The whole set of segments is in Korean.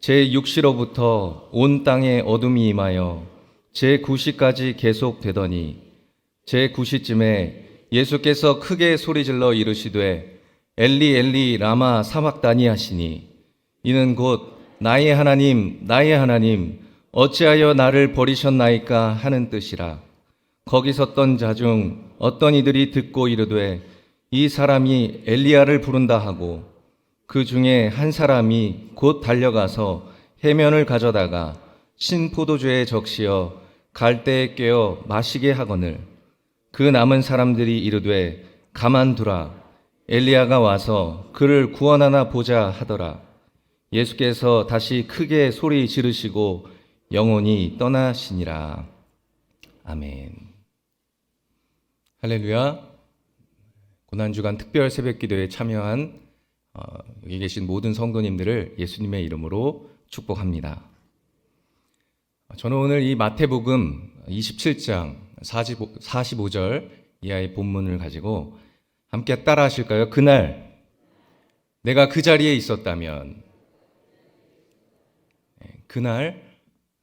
제6시로부터 온 땅에 어둠이 임하여 제9시까지 계속되더니 제9시쯤에 예수께서 크게 소리질러 이르시되 엘리 엘리 라마 사막다니 하시니 이는 곧 나의 하나님 나의 하나님 어찌하여 나를 버리셨나이까 하는 뜻이라. 거기 섰던 자 중 어떤 이들이 듣고 이르되 이 사람이 엘리야를 부른다 하고 그 중에 한 사람이 곧 달려가서 해면을 가져다가 신포도주에 적시어 갈대에 꿰어 마시게 하거늘 그 남은 사람들이 이르되 가만두라 엘리야가 와서 그를 구원하나 보자 하더라. 예수께서 다시 크게 소리 지르시고 영원히 떠나시니라. 아멘. 할렐루야. 고난주간 특별 새벽기도에 참여한 여기 계신 모든 성도님들을 예수님의 이름으로 축복합니다. 저는 오늘 이 마태복음 27장 45절 이하의 본문을 가지고 함께 따라 하실까요? 그날 내가 그 자리에 있었다면, 그날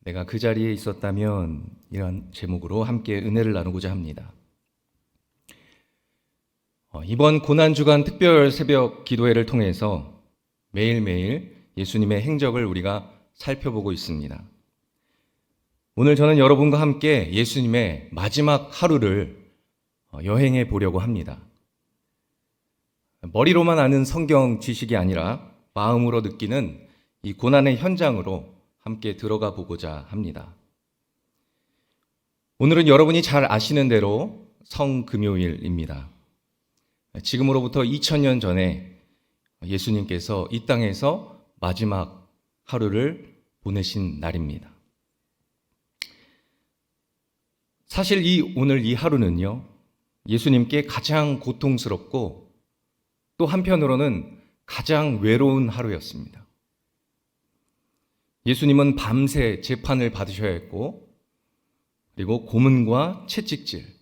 내가 그 자리에 있었다면, 이런 제목으로 함께 은혜를 나누고자 합니다. 이번 고난주간 특별 새벽 기도회를 통해서 매일매일 예수님의 행적을 우리가 살펴보고 있습니다. 오늘 저는 여러분과 함께 예수님의 마지막 하루를 여행해 보려고 합니다. 머리로만 아는 성경 지식이 아니라 마음으로 느끼는 이 고난의 현장으로 함께 들어가 보고자 합니다. 오늘은 여러분이 잘 아시는 대로 성금요일입니다. 지금으로부터 2000년 전에 예수님께서 이 땅에서 마지막 하루를 보내신 날입니다. 사실 오늘 이 하루는요, 예수님께 가장 고통스럽고 또 한편으로는 가장 외로운 하루였습니다. 예수님은 밤새 재판을 받으셔야 했고, 그리고 고문과 채찍질,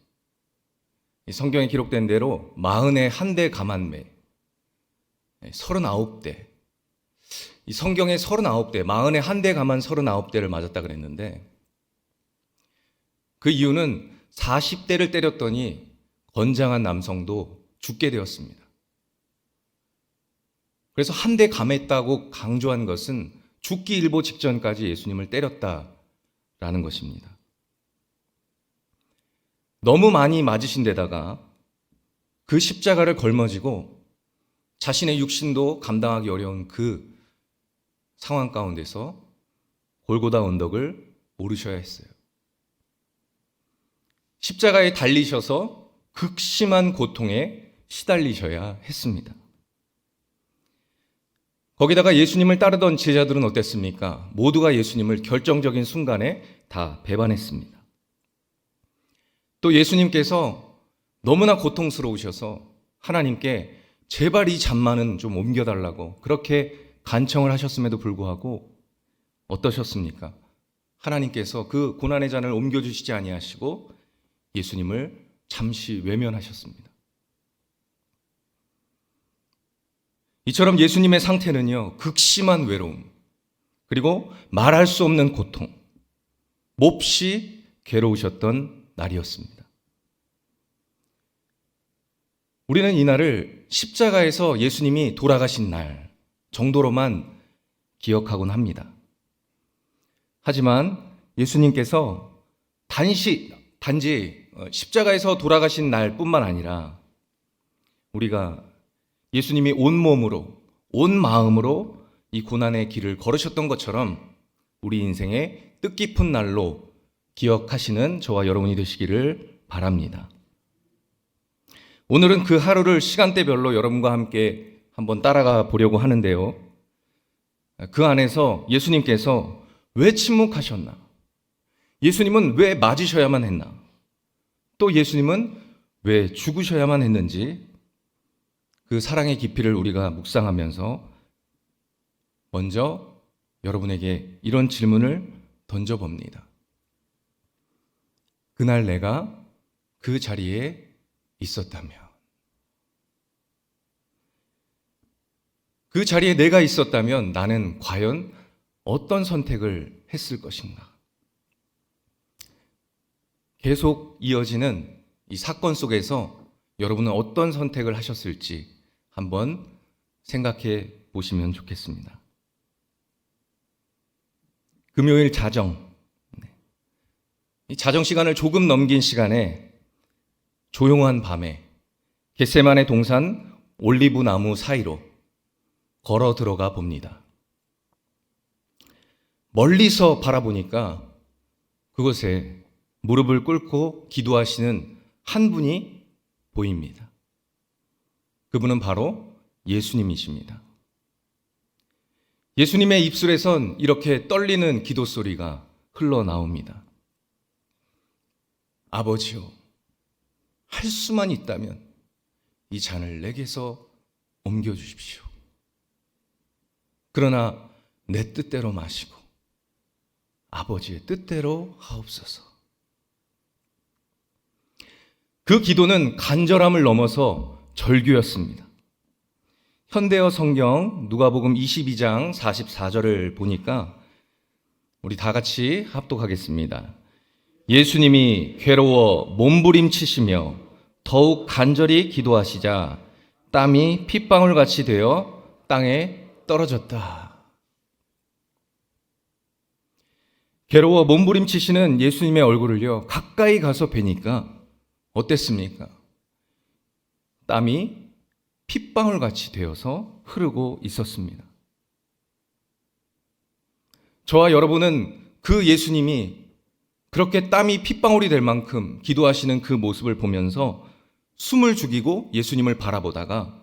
성경에 기록된 대로 41대 가만매, 39대, 이 성경에 39대, 41대 가만 39대를 맞았다 그랬는데, 그 이유는 40대를 때렸더니 건장한 남성도 죽게 되었습니다. 그래서 한 대 감했다고 강조한 것은 죽기 일보 직전까지 예수님을 때렸다라는 것입니다. 너무 많이 맞으신 데다가 그 십자가를 걸머지고 자신의 육신도 감당하기 어려운 그 상황 가운데서 골고다 언덕을 오르셔야 했어요. 십자가에 달리셔서 극심한 고통에 시달리셔야 했습니다. 거기다가 예수님을 따르던 제자들은 어땠습니까? 모두가 예수님을 결정적인 순간에 다 배반했습니다. 또 예수님께서 너무나 고통스러우셔서 하나님께 제발 이 잔만은 좀 옮겨달라고 그렇게 간청을 하셨음에도 불구하고 어떠셨습니까? 하나님께서 그 고난의 잔을 옮겨주시지 아니하시고 예수님을 잠시 외면하셨습니다. 이처럼 예수님의 상태는요, 극심한 외로움, 그리고 말할 수 없는 고통, 몹시 괴로우셨던 날이었습니다. 우리는 이날을 십자가에서 예수님이 돌아가신 날 정도로만 기억하곤 합니다. 하지만 예수님께서 단지 십자가에서 돌아가신 날뿐만 아니라 우리가 예수님이 온 몸으로, 온 마음으로 이 고난의 길을 걸으셨던 것처럼 우리 인생의 뜻깊은 날로 기억하시는 저와 여러분이 되시기를 바랍니다. 오늘은 그 하루를 시간대별로 여러분과 함께 한번 따라가 보려고 하는데요. 그 안에서 예수님께서 왜 침묵하셨나? 예수님은 왜 맞으셔야만 했나? 또 예수님은 왜 죽으셔야만 했는지 그 사랑의 깊이를 우리가 묵상하면서 먼저 여러분에게 이런 질문을 던져봅니다. 그날 내가 그 자리에 있었다면, 그 자리에 내가 있었다면 나는 과연 어떤 선택을 했을 것인가? 계속 이어지는 이 사건 속에서 여러분은 어떤 선택을 하셨을지 한번 생각해 보시면 좋겠습니다. 금요일 자정, 이 자정 시간을 조금 넘긴 시간에 조용한 밤에 겟세마네 동산 올리브 나무 사이로 걸어 들어가 봅니다. 멀리서 바라보니까 그곳에 무릎을 꿇고 기도하시는 한 분이 보입니다. 그분은 바로 예수님이십니다. 예수님의 입술에선 이렇게 떨리는 기도 소리가 흘러나옵니다. 아버지요, 할 수만 있다면 이 잔을 내게서 옮겨주십시오. 그러나 내 뜻대로 마시고 아버지의 뜻대로 하옵소서. 그 기도는 간절함을 넘어서 절규였습니다. 현대어 성경 누가복음 22장 44절을 보니까 우리 다 같이 합독하겠습니다. 예수님이 괴로워 몸부림치시며 더욱 간절히 기도하시자 땀이 핏방울같이 되어 땅에 떨어졌다. 괴로워 몸부림치시는 예수님의 얼굴을요, 가까이 가서 뵈니까 어땠습니까? 땀이 핏방울같이 되어서 흐르고 있었습니다. 저와 여러분은 그 예수님이 그렇게 땀이 핏방울이 될 만큼 기도하시는 그 모습을 보면서 숨을 죽이고 예수님을 바라보다가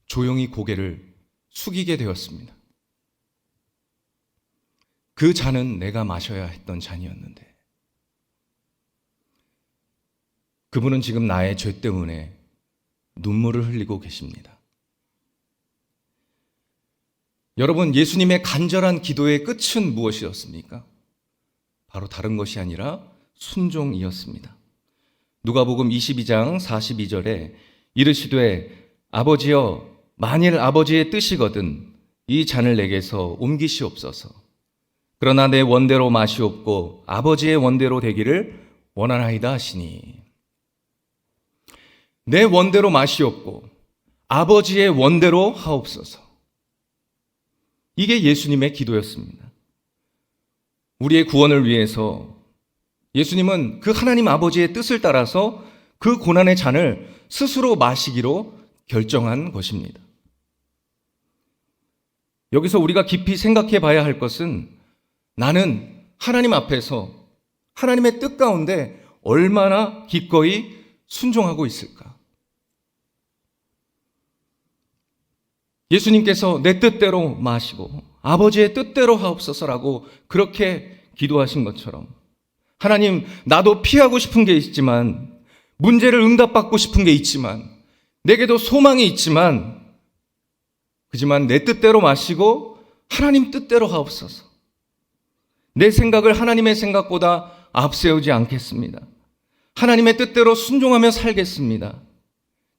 조용히 고개를 숙이게 되었습니다. 그 잔은 내가 마셔야 했던 잔이었는데 그분은 지금 나의 죄 때문에 눈물을 흘리고 계십니다. 여러분, 예수님의 간절한 기도의 끝은 무엇이었습니까? 바로 다른 것이 아니라 순종이었습니다. 누가복음 22장 42절에 이르시되 아버지여, 만일 아버지의 뜻이거든 이 잔을 내게서 옮기시옵소서. 그러나 내 원대로 마시옵고 아버지의 원대로 되기를 원하나이다 하시니, 내 원대로 마시옵고 아버지의 원대로 하옵소서. 이게 예수님의 기도였습니다. 우리의 구원을 위해서 예수님은 그 하나님 아버지의 뜻을 따라서 그 고난의 잔을 스스로 마시기로 결정한 것입니다. 여기서 우리가 깊이 생각해 봐야 할 것은 나는 하나님 앞에서 하나님의 뜻 가운데 얼마나 기꺼이 순종하고 있을까? 예수님께서 내 뜻대로 마시고 아버지의 뜻대로 하옵소서라고 그렇게 기도하신 것처럼, 하나님, 나도 피하고 싶은 게 있지만, 문제를 응답받고 싶은 게 있지만, 내게도 소망이 있지만, 그지만 내 뜻대로 마시고 하나님 뜻대로 하옵소서. 내 생각을 하나님의 생각보다 앞세우지 않겠습니다. 하나님의 뜻대로 순종하며 살겠습니다.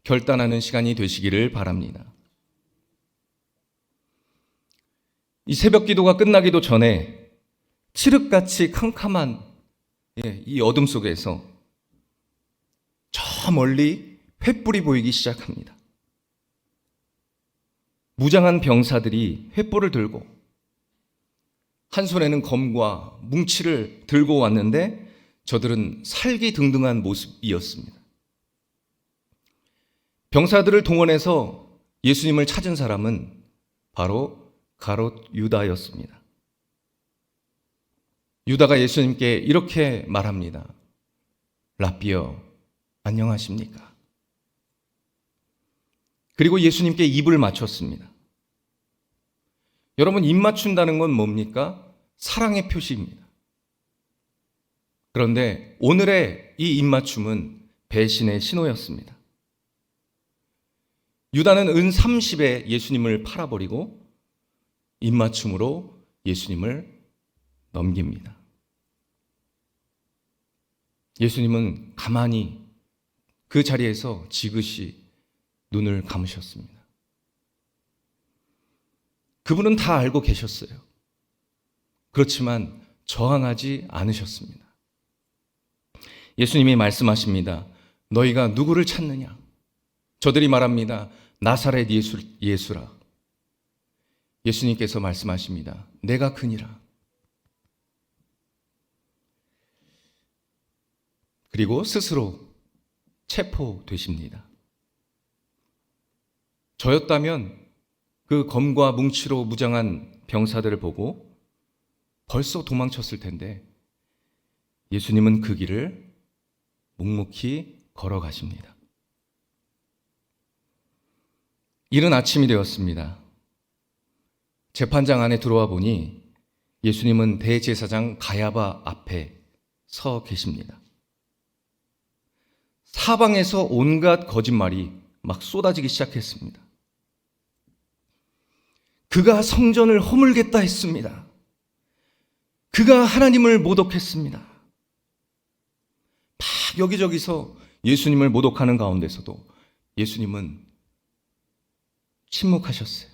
결단하는 시간이 되시기를 바랍니다. 이 새벽 기도가 끝나기도 전에 칠흑같이 캄캄한 이 어둠 속에서 저 멀리 횃불이 보이기 시작합니다. 무장한 병사들이 횃불을 들고 한 손에는 검과 뭉치를 들고 왔는데 저들은 살기등등한 모습이었습니다. 병사들을 동원해서 예수님을 찾은 사람은 바로 가롯 유다였습니다. 유다가 예수님께 이렇게 말합니다. 랍비여, 안녕하십니까? 그리고 예수님께 입을 맞췄습니다. 여러분, 입 맞춘다는 건 뭡니까? 사랑의 표시입니다. 그런데 오늘의 이 입 맞춤은 배신의 신호였습니다. 유다는 은 30에 예수님을 팔아버리고 입맞춤으로 예수님을 넘깁니다. 예수님은 가만히 그 자리에서 지그시 눈을 감으셨습니다. 그분은 다 알고 계셨어요. 그렇지만 저항하지 않으셨습니다. 예수님이 말씀하십니다. 너희가 누구를 찾느냐? 저들이 말합니다. 나사렛 예수라. 예수님께서 말씀하십니다. 내가 그니라. 그리고 스스로 체포되십니다. 저였다면 그 검과 뭉치로 무장한 병사들을 보고 벌써 도망쳤을 텐데 예수님은 그 길을 묵묵히 걸어가십니다. 이른 아침이 되었습니다. 재판장 안에 들어와 보니 예수님은 대제사장 가야바 앞에 서 계십니다. 사방에서 온갖 거짓말이 막 쏟아지기 시작했습니다. 그가 성전을 허물겠다 했습니다. 그가 하나님을 모독했습니다. 막 여기저기서 예수님을 모독하는 가운데서도 예수님은 침묵하셨어요.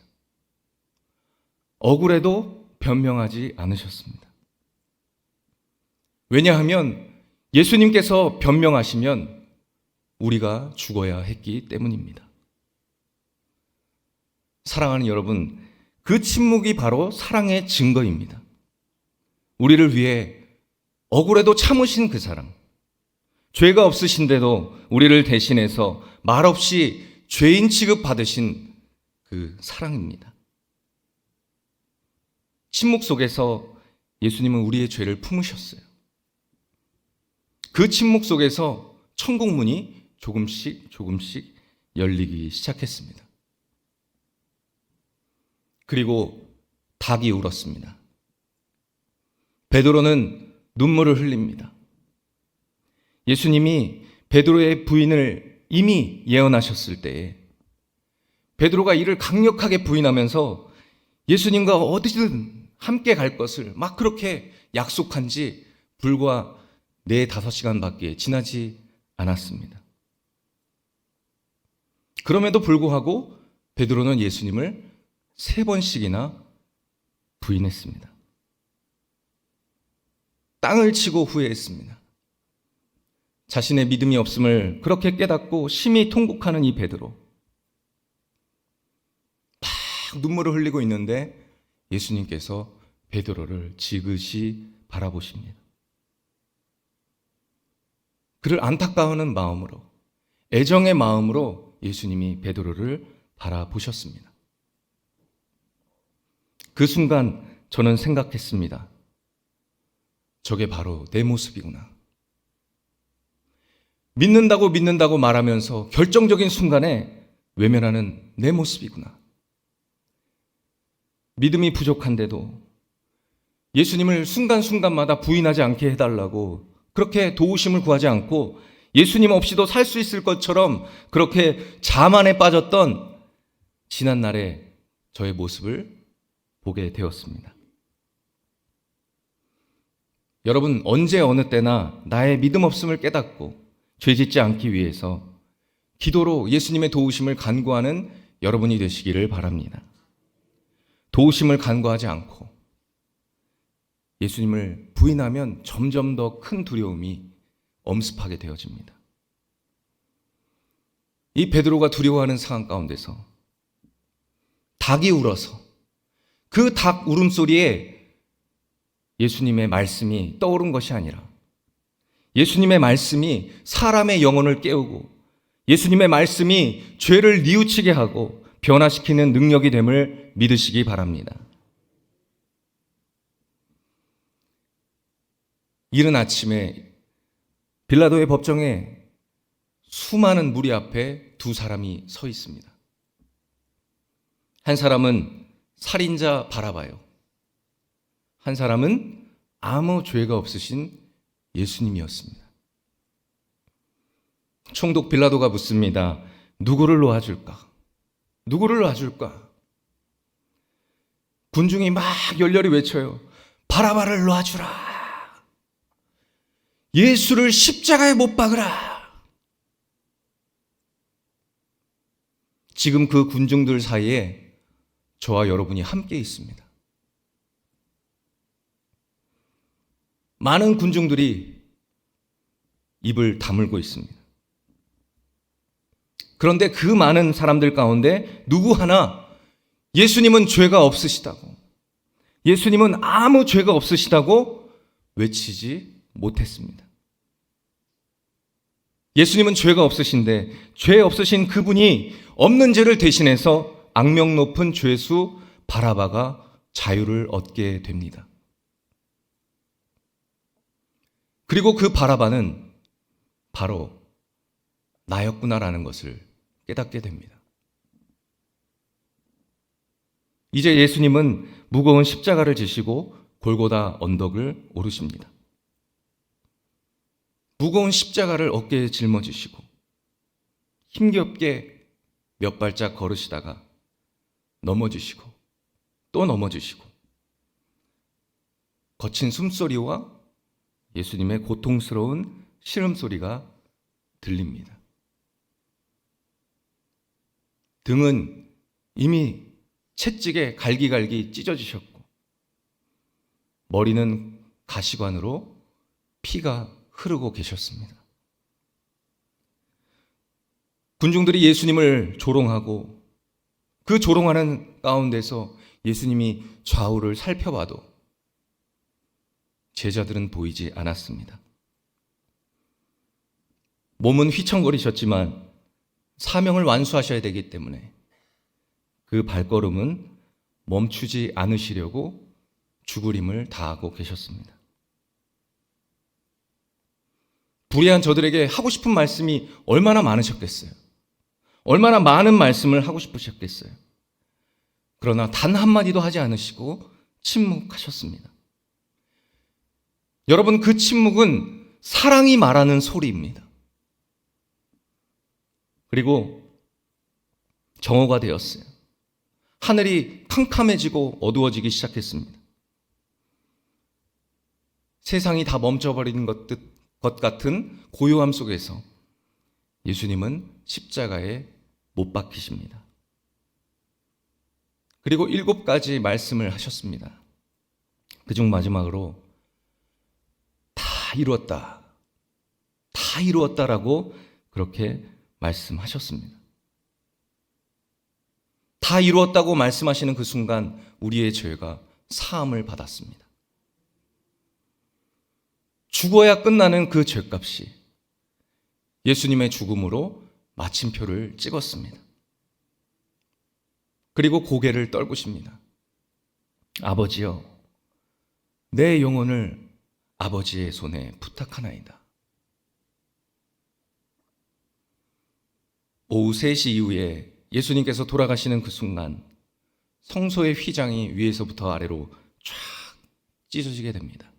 억울해도 변명하지 않으셨습니다. 왜냐하면 예수님께서 변명하시면 우리가 죽어야 했기 때문입니다. 사랑하는 여러분, 그 침묵이 바로 사랑의 증거입니다. 우리를 위해 억울해도 참으신 그 사랑, 죄가 없으신데도 우리를 대신해서 말없이 죄인 취급받으신 그 사랑입니다. 침묵 속에서 예수님은 우리의 죄를 품으셨어요. 그 침묵 속에서 천국 문이 조금씩 열리기 시작했습니다. 그리고 닭이 울었습니다. 베드로는 눈물을 흘립니다. 예수님이 베드로의 부인을 이미 예언하셨을 때에 베드로가 이를 강력하게 부인하면서 예수님과 어디든 함께 갈 것을 막 그렇게 약속한 지 불과 4-5시간밖에 지나지 않았습니다. 그럼에도 불구하고 베드로는 예수님을 3번씩이나 부인했습니다. 땅을 치고 후회했습니다. 자신의 믿음이 없음을 그렇게 깨닫고 심히 통곡하는 이 베드로. 막 눈물을 흘리고 있는데 예수님께서 베드로를 지그시 바라보십니다. 그를 안타까워하는 마음으로, 애정의 마음으로 예수님이 베드로를 바라보셨습니다. 그 순간 저는 생각했습니다. 저게 바로 내 모습이구나. 믿는다고 말하면서 결정적인 순간에 외면하는 내 모습이구나. 믿음이 부족한데도 예수님을 순간순간마다 부인하지 않게 해달라고 그렇게 도우심을 구하지 않고 예수님 없이도 살 수 있을 것처럼 그렇게 자만에 빠졌던 지난날의 저의 모습을 보게 되었습니다. 여러분, 언제 어느 때나 나의 믿음 없음을 깨닫고 죄짓지 않기 위해서 기도로 예수님의 도우심을 간구하는 여러분이 되시기를 바랍니다. 도우심을 간구하지 않고 예수님을 부인하면 점점 더 큰 두려움이 엄습하게 되어집니다. 이 베드로가 두려워하는 상황 가운데서 닭이 울어서 그 닭 울음소리에 예수님의 말씀이 떠오른 것이 아니라 예수님의 말씀이 사람의 영혼을 깨우고 예수님의 말씀이 죄를 뉘우치게 하고 변화시키는 능력이 됨을 믿으시기 바랍니다. 이른 아침에 빌라도의 법정에 수많은 무리 앞에 2사람이 서 있습니다. 한 사람은 살인자 바라바요. 한 사람은 아무 죄가 없으신 예수님이었습니다. 총독 빌라도가 묻습니다. 누구를 놓아줄까? 누구를 놔줄까? 군중이 막 열렬히 외쳐요. 바라바를 놔주라. 예수를 십자가에 못 박으라. 지금 그 군중들 사이에 저와 여러분이 함께 있습니다. 많은 군중들이 입을 다물고 있습니다. 그런데 그 많은 사람들 가운데 누구 하나 예수님은 죄가 없으시다고, 예수님은 아무 죄가 없으시다고 외치지 못했습니다. 예수님은 죄가 없으신데 죄 없으신 그분이 없는 죄를 대신해서 악명 높은 죄수 바라바가 자유를 얻게 됩니다. 그리고 그 바라바는 바로 나였구나라는 것을 깨닫게 됩니다. 이제 예수님은 무거운 십자가를 지시고 골고다 언덕을 오르십니다. 무거운 십자가를 어깨에 짊어지시고 힘겹게 몇 발짝 걸으시다가 넘어지시고 또 넘어지시고 거친 숨소리와 예수님의 고통스러운 시름소리가 들립니다. 등은 이미 채찍에 갈기갈기 찢어지셨고 머리는 가시관으로 피가 흐르고 계셨습니다. 군중들이 예수님을 조롱하고 그 조롱하는 가운데서 예수님이 좌우를 살펴봐도 제자들은 보이지 않았습니다. 몸은 휘청거리셨지만 사명을 완수하셔야 되기 때문에 그 발걸음은 멈추지 않으시려고 죽으림을 다하고 계셨습니다. 불의한 저들에게 하고 싶은 말씀이 얼마나 많으셨겠어요. 얼마나 많은 말씀을 하고 싶으셨겠어요. 그러나 단 한마디도 하지 않으시고 침묵하셨습니다. 여러분, 그 침묵은 사랑이 말하는 소리입니다. 그리고 정오가 되었어요. 하늘이 캄캄해지고 어두워지기 시작했습니다. 세상이 다 멈춰버린 것 같은 고요함 속에서 예수님은 십자가에 못 박히십니다. 그리고 7가지 말씀을 하셨습니다. 그중 마지막으로 다 이루었다, 다 이루었다라고 그렇게 말씀하셨습니다. 다 이루었다고 말씀하시는 그 순간 우리의 죄가 사함을 받았습니다. 죽어야 끝나는 그 죄값이 예수님의 죽음으로 마침표를 찍었습니다. 그리고 고개를 떨구십니다. 아버지여, 내 영혼을 아버지의 손에 부탁하나이다. 오후 3시 이후에 예수님께서 돌아가시는 그 순간 성소의 휘장이 위에서부터 아래로 쫙 찢어지게 됩니다.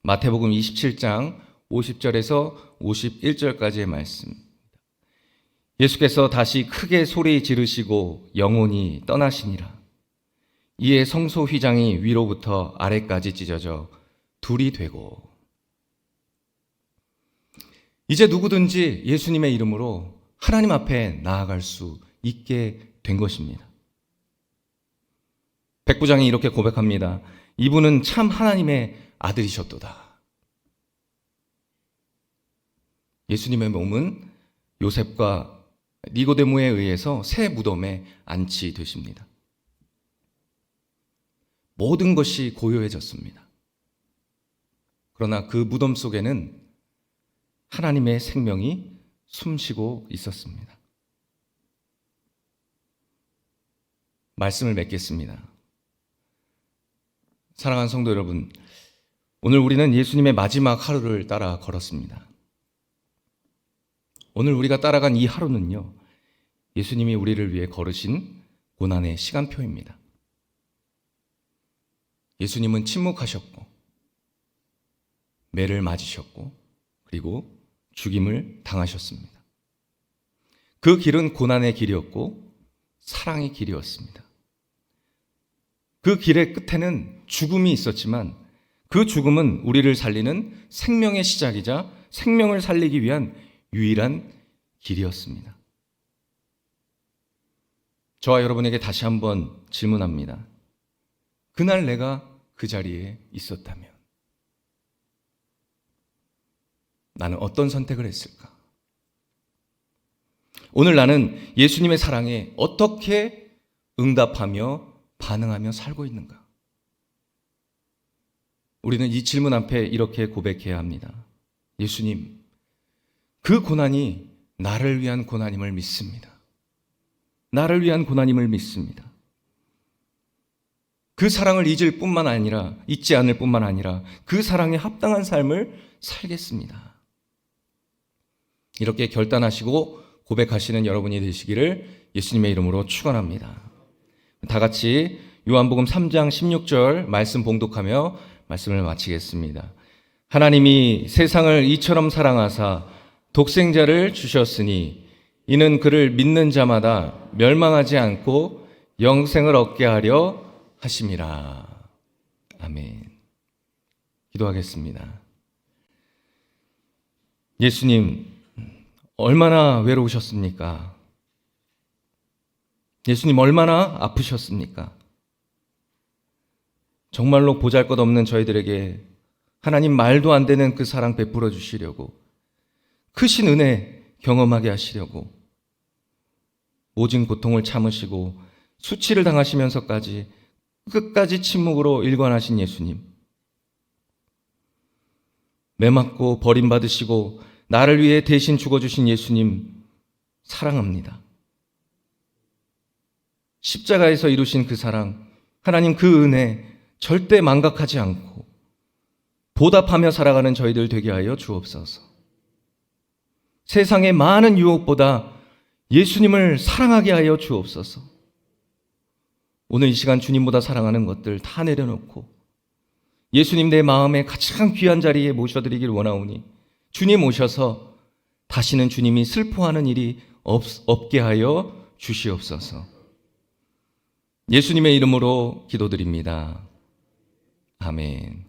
마태복음 27장 50절에서 51절까지의 말씀. 예수께서 다시 크게 소리 지르시고 영혼이 떠나시니라. 이에 성소 휘장이 위로부터 아래까지 찢어져 둘이 되고. 이제 누구든지 예수님의 이름으로 하나님 앞에 나아갈 수 있게 된 것입니다. 백부장이 이렇게 고백합니다. 이분은 참 하나님의 아들이셨도다. 예수님의 몸은 요셉과 니고데모에 의해서 새 무덤에 안치되십니다. 모든 것이 고요해졌습니다. 그러나 그 무덤 속에는 하나님의 생명이 숨쉬고 있었습니다. 말씀을 맺겠습니다. 사랑하는 성도 여러분, 오늘 우리는 예수님의 마지막 하루를 따라 걸었습니다. 오늘 우리가 따라간 이 하루는요, 예수님이 우리를 위해 걸으신 고난의 시간표입니다. 예수님은 침묵하셨고, 매를 맞으셨고, 그리고 죽임을 당하셨습니다. 그 길은 고난의 길이었고, 사랑의 길이었습니다. 그 길의 끝에는 죽음이 있었지만, 그 죽음은 우리를 살리는 생명의 시작이자 생명을 살리기 위한 유일한 길이었습니다. 저와 여러분에게 다시 한번 질문합니다. 그날 내가 그 자리에 있었다면, 나는 어떤 선택을 했을까? 오늘 나는 예수님의 사랑에 어떻게 응답하며 반응하며 살고 있는가? 우리는 이 질문 앞에 이렇게 고백해야 합니다. 예수님, 그 고난이 나를 위한 고난임을 믿습니다. 나를 위한 고난임을 믿습니다. 그 사랑을 잊지 않을 뿐만 아니라 그 사랑에 합당한 삶을 살겠습니다. 이렇게 결단하시고 고백하시는 여러분이 되시기를 예수님의 이름으로 축원합니다. 다 같이 요한복음 3장 16절 말씀 봉독하며 말씀을 마치겠습니다. 하나님이 세상을 이처럼 사랑하사 독생자를 주셨으니 이는 그를 믿는 자마다 멸망하지 않고 영생을 얻게 하려 하심이라. 아멘. 기도하겠습니다. 예수님, 얼마나 외로우셨습니까? 예수님, 얼마나 아프셨습니까? 정말로 보잘것없는 저희들에게 하나님 말도 안 되는 그 사랑 베풀어 주시려고, 크신 은혜 경험하게 하시려고 모진 고통을 참으시고 수치를 당하시면서까지 끝까지 침묵으로 일관하신 예수님, 매맞고 버림받으시고 나를 위해 대신 죽어주신 예수님 사랑합니다. 십자가에서 이루신 그 사랑, 하나님 그 은혜 절대 망각하지 않고 보답하며 살아가는 저희들 되게 하여 주옵소서. 세상의 많은 유혹보다 예수님을 사랑하게 하여 주옵소서. 오늘 이 시간 주님보다 사랑하는 것들 다 내려놓고 예수님 내 마음에 가장 귀한 자리에 모셔드리길 원하오니 주님 오셔서 다시는 주님이 슬퍼하는 일이 없게 하여 주시옵소서. 예수님의 이름으로 기도드립니다. 아멘.